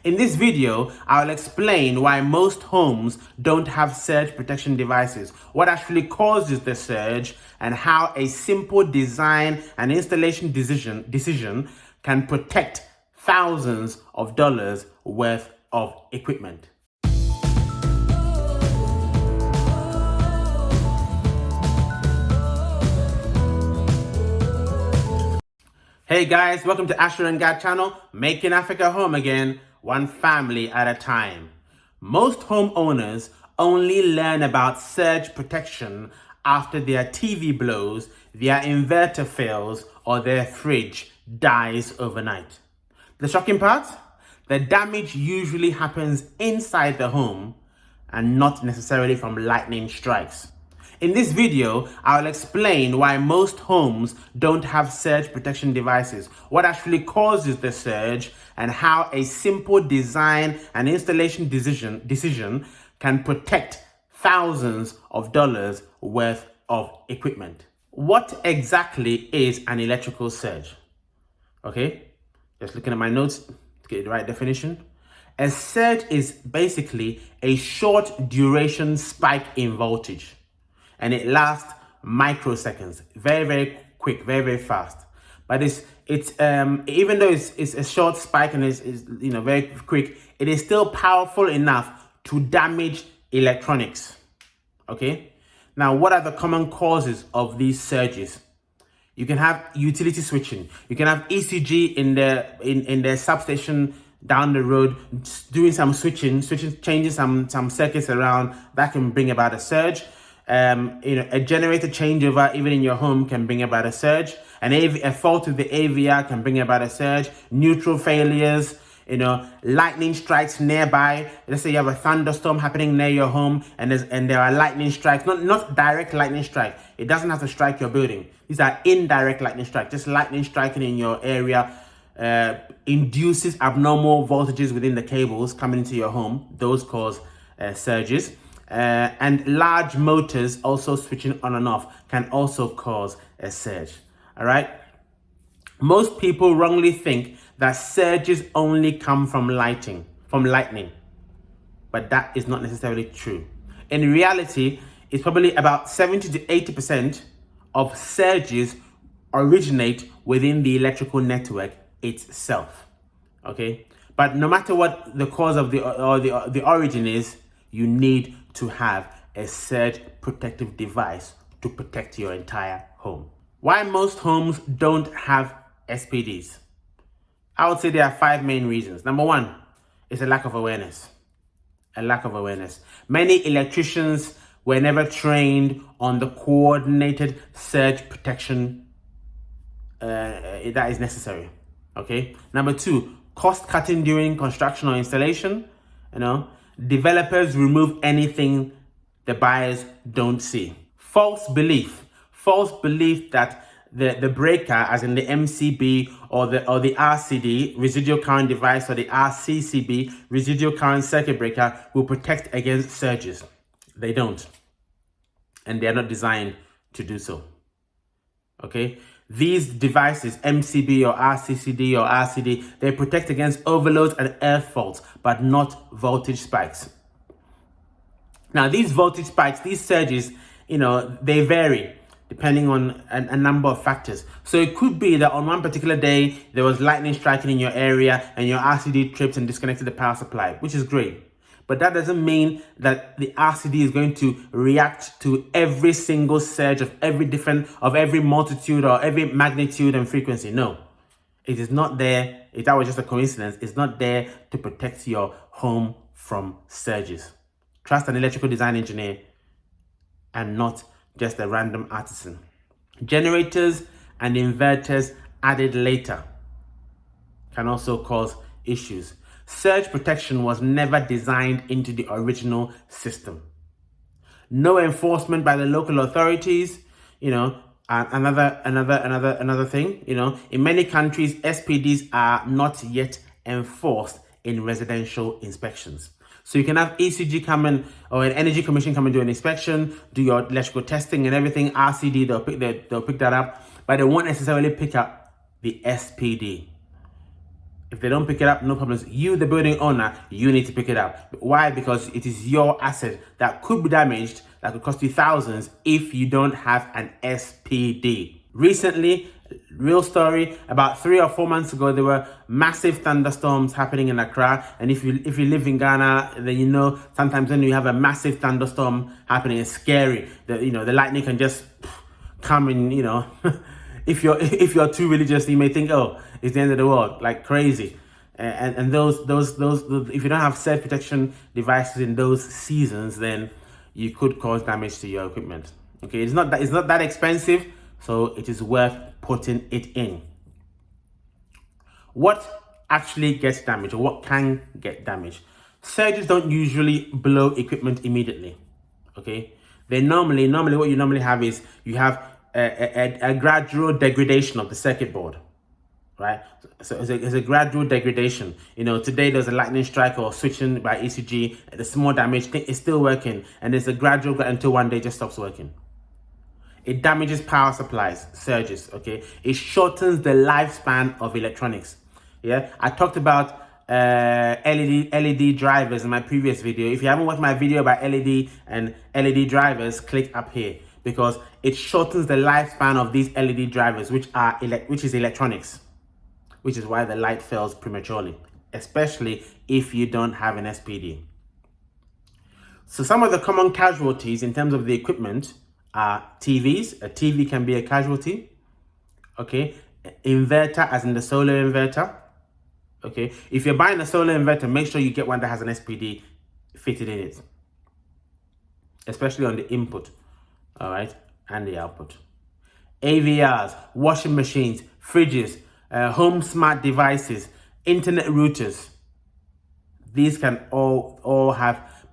In this video, I'll explain why most homes don't have surge protection devices, what actually causes the surge, and how a simple design and installation decision can protect thousands of dollars worth of equipment. Hey guys, welcome to Asher and Gad channel, making Africa home again, one family at a time. Most homeowners only learn about surge protection after their TV blows, their inverter fails, or their fridge dies overnight. The shocking part? The damage usually happens inside the home and not necessarily from lightning strikes. In this video, I'll explain why most homes don't have surge protection devices, what actually causes the surge, and how a simple design and installation decision can protect thousands of dollars worth of equipment. What exactly is an electrical surge? Okay, just looking at my notes to get the right definition. A surge is basically a short duration spike in voltage. And it lasts microseconds, very quick, very fast. But it's even though it's a short spike and it's very quick, it is still powerful enough to damage electronics. Okay. Now, what are the common causes of these surges? You can have utility switching. You can have ECG in the substation down the road, doing some switching, changing some circuits around. That can bring about a surge. A generator changeover even in your home can bring about a surge. A fault with the AVR can bring about a surge. Neutral failures, lightning strikes nearby. Let's say you have a thunderstorm happening near your home and there are lightning strikes, not direct lightning strike. It doesn't have to strike your building. These are indirect lightning strikes. Just lightning striking in your area induces abnormal voltages within the cables coming into your home. Those cause surges. And large motors also switching on and off can also cause a surge. All right. Most people wrongly think that surges only come from lightning, but that is not necessarily true. In reality, it's probably about 70 to 80% of surges originate within the electrical network itself. Okay. But no matter what the cause of the origin is, you need to have a surge protective device to protect your entire home. Why most homes don't have SPDs? I would say there are 5 main reasons. Number 1 is a lack of awareness. Many electricians were never trained on the coordinated surge protection that is necessary. Okay. Number 2, cost cutting during construction or installation. Developers remove anything the buyers don't see. False belief that the breaker, as in the MCB or the RCD, residual current device, or the RCCB, residual current circuit breaker, will protect against surges. They don't. And they are not designed to do so. Okay? These devices, MCB or RCCD or RCD, they protect against overloads and earth faults, but not voltage spikes. Now, these voltage spikes, these surges, they vary depending on a number of factors. So it could be that on one particular day, there was lightning striking in your area and your RCD tripped and disconnected the power supply, which is great. But that doesn't mean that the RCD is going to react to every single surge of every multitude or every magnitude and frequency. No, it is not there. If that was just a coincidence, it's not there to protect your home from surges. Trust an electrical design engineer and not just a random artisan. Generators and inverters added later can also cause issues. Surge protection was never designed into the original system. No enforcement by the local authorities, another thing, in many countries, SPDs are not yet enforced in residential inspections. So you can have ECG come in, or an energy commission come and do an inspection, do your electrical testing and everything, RCD, they'll pick that up, but they won't necessarily pick up the SPD. If they don't pick it up, no problems. You, the building owner, you need to pick it up. Why? Because it is your asset that could be damaged, that could cost you thousands if you don't have an SPD. Recently, real story, about 3 or 4 months ago, there were massive thunderstorms happening in Accra. And if you live in Ghana, then you know sometimes when you have a massive thunderstorm happening, it's scary. The lightning can just come in, if you're too religious, you may think, oh, it's the end of the world, like crazy. And those if you don't have surge protection devices in those seasons, then you could cause damage to your equipment. Okay, it's not that expensive, so it is worth putting it in. What actually gets damaged, or what can get damaged? Surges don't usually blow equipment immediately. Okay, they normally what you normally have is you have a gradual degradation of the circuit board, right? So it's a gradual degradation. Today there's a lightning strike or switching by ECG, the small damage, it's still working, and there's a gradual until one day it just stops working. It damages power supplies, surges, okay? It shortens the lifespan of electronics. Yeah, I talked about LED drivers in my previous video. If you haven't watched my video about LED and LED drivers, click up here, because it shortens the lifespan of these LED drivers, which is electronics, which is why the light fails prematurely, especially if you don't have an SPD. So some of the common casualties in terms of the equipment are TVs. A TV can be a casualty. Okay, inverter, as in the solar inverter. Okay, if you're buying a solar inverter, make sure you get one that has an SPD fitted in it, especially on the input, all right, and the output. AVRs, washing machines, fridges, home smart devices, internet routers. These can all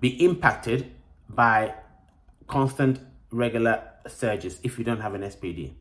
be impacted by constant regular surges if you don't have an SPD.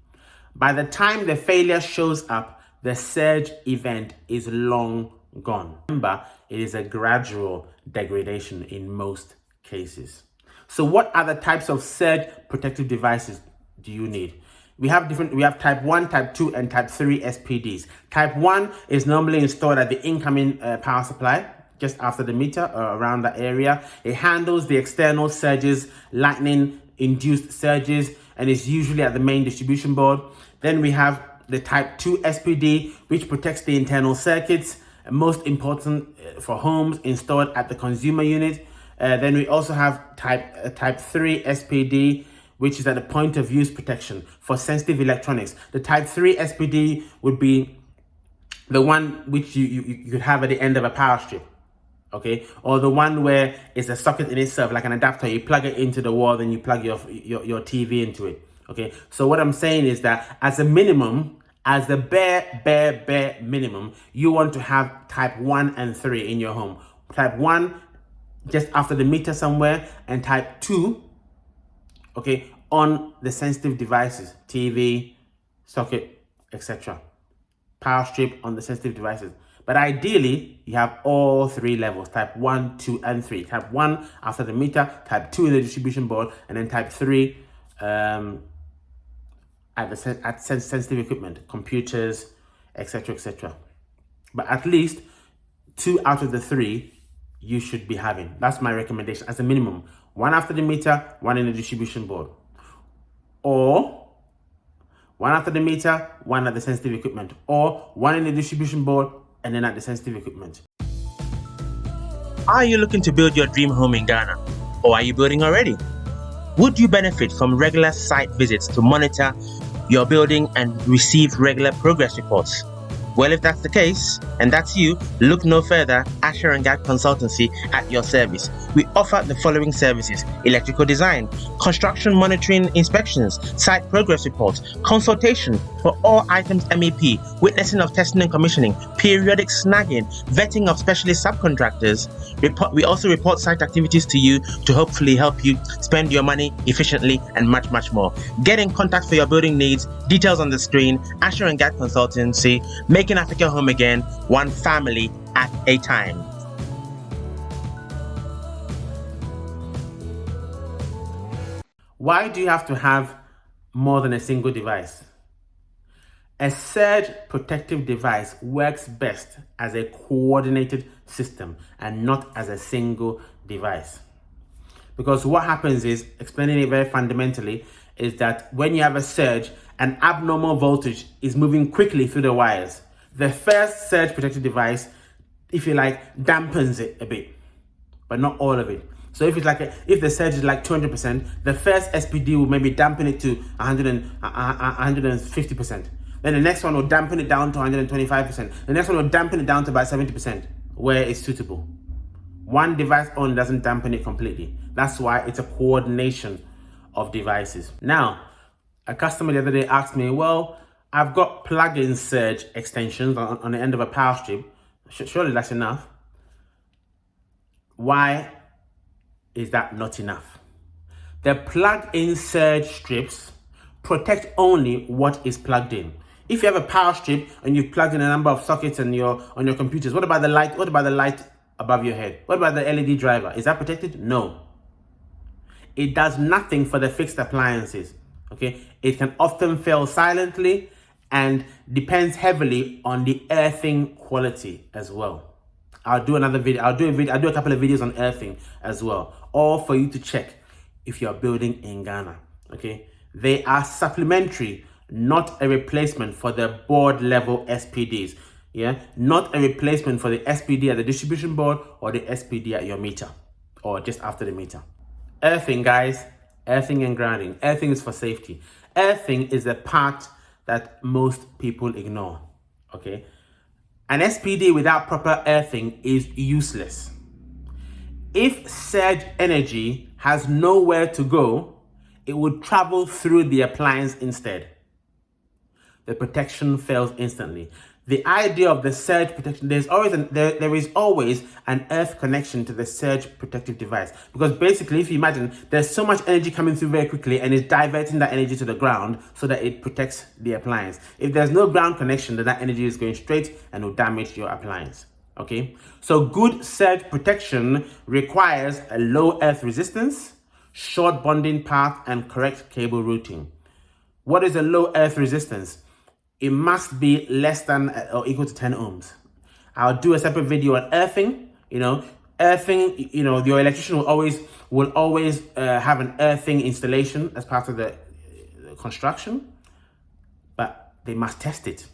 By the time the failure shows up, the surge event is long gone. Remember, it is a gradual degradation in most cases. So what other types of surge protective devices do you need? We have type 1, type 2, and type 3 SPDs. Type 1 is normally installed at the incoming power supply, just after the meter or around that area. It handles the external surges, lightning-induced surges, and is usually at the main distribution board. Then we have the type 2 SPD, which protects the internal circuits, most important for homes, installed at the consumer unit. Then we also have type 3 SPD, which is at the point of use protection for sensitive electronics. The type 3 SPD would be the one which you could have at the end of a power strip, okay? Or the one where it's a socket in itself, like an adapter. You plug it into the wall, then you plug your TV into it, okay? So what I'm saying is that as a minimum, as the bare minimum, you want to have type 1 and 3 in your home. Type 1 just after the meter somewhere, and type 2, okay, on the sensitive devices, TV, socket, etc. Power strip on the sensitive devices. But ideally, you have all 3 levels, type 1, 2, and 3. Type 1 after the meter, type 2 in the distribution board, and then type 3 at sensitive equipment, computers, etc., etc. But at least 2 out of the 3 you should be having. That's my recommendation as a minimum. 1 after the meter, 1 in the distribution board. Or 1 after the meter, 1 at the sensitive equipment. Or 1 in the distribution board and then at the sensitive equipment. Are you looking to build your dream home in Ghana? Or are you building already? Would you benefit from regular site visits to monitor your building and receive regular progress reports? Well, if that's the case, and that's you, look no further. Asher and Gad Consultancy at your service. We offer the following services: electrical design, construction monitoring inspections, site progress reports, consultation for all items MEP, witnessing of testing and commissioning, periodic snagging, vetting of specialist subcontractors. We also report site activities to you to hopefully help you spend your money efficiently and much more. Get in contact for your building needs. Details on the screen. Asher and Gad Consultancy, making Africa home again, one family at a time. Why do you have to have more than a single device? A surge protective device works best as a coordinated system and not as a single device. Because what happens is, explaining it very fundamentally, is that when you have a surge, an abnormal voltage is moving quickly through the wires. The first surge protective device, if you like, dampens it a bit, but not all of it. So if it's like if the surge is like 200%, the first SPD will maybe dampen it to 150%. Then the next one will dampen it down to 125%. The next one will dampen it down to about 70%, where it's suitable. One device only doesn't dampen it completely. That's why it's a coordination of devices. Now, a customer the other day asked me, well, I've got plug-in surge extensions on the end of a power strip. Surely that's enough. Why is that not enough? The plug-in surge strips protect only what is plugged in. If you have a power strip and you've plugged in a number of sockets on your computers, what about the light? What about the light above your head? What about the LED driver? Is that protected? No. It does nothing for the fixed appliances. Okay, it can often fail silently and depends heavily on the earthing quality as well. I'll do another video. I'll do a couple of videos on earthing as well, all for you to check if you're building in Ghana. Okay, they are supplementary, not a replacement for the board level SPDs. Yeah, not a replacement for the SPD at the distribution board or the SPD at your meter or just after the meter. Earthing, guys, earthing and grounding. Earthing is for safety. Earthing is the part that most people ignore. Okay, an SPD without proper earthing is useless. If surge energy has nowhere to go, it would travel through the appliance instead. The protection fails instantly. The idea of the surge protection, there is always an earth connection to the surge protective device. Because basically, if you imagine, there's so much energy coming through very quickly and it's diverting that energy to the ground so that it protects the appliance. If there's no ground connection, then that energy is going straight and will damage your appliance. Okay, so good surge protection requires a low earth resistance, short bonding path, and correct cable routing. What is a low earth resistance? It must be less than or equal to 10 ohms. I'll do a separate video on earthing. Earthing, your electrician will always have an earthing installation as part of the construction, but they must test it.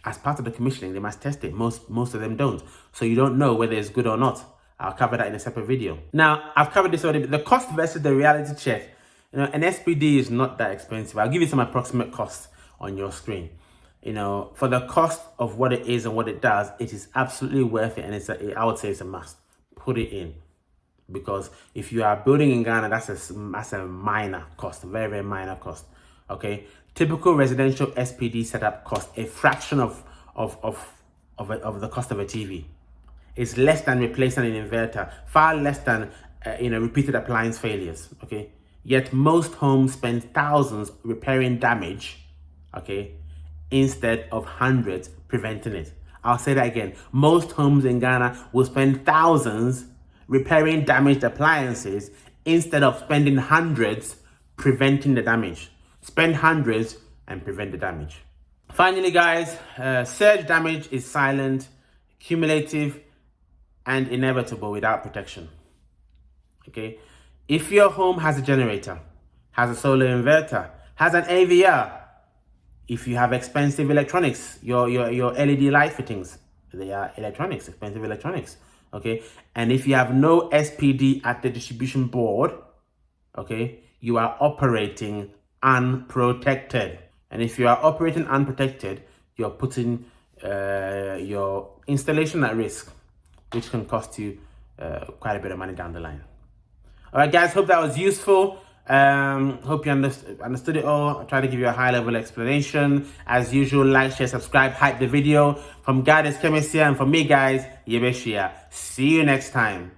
As part of the commissioning, they must test it. Most of them don't. So you don't know whether it's good or not. I'll cover that in a separate video. Now, I've covered this already, but the cost versus the reality check. An SPD is not that expensive. I'll give you some approximate costs on your screen. For the cost of what it is and what it does, it is absolutely worth it, and I would say it's a must. Put it in, because if you are building in Ghana, that's a minor cost, a very, very minor cost. Okay, typical residential SPD setup costs a fraction of the cost of a TV. It's less than replacing an inverter, far less than repeated appliance failures. Okay, yet most homes spend thousands repairing damage. Okay, instead of hundreds preventing it. I'll say that again. Most homes in Ghana will spend thousands repairing damaged appliances instead of spending hundreds preventing the damage. Spend hundreds and prevent the damage. Finally, guys, surge damage is silent, cumulative, and inevitable without protection. Okay, if your home has a generator, has a solar inverter, has an AVR, if you have expensive electronics, your LED light fittings, they are electronics, expensive electronics, okay? And if you have no SPD at the distribution board, okay, you are operating unprotected. And if you are operating unprotected, you're putting your installation at risk, which can cost you quite a bit of money down the line. All right, guys, hope that was useful. Hope you understood it all. I'll try to give you a high-level explanation. As usual, like, share, subscribe, hype the video. From God is Chemist here, and from me, guys, Yebeshia. See you next time.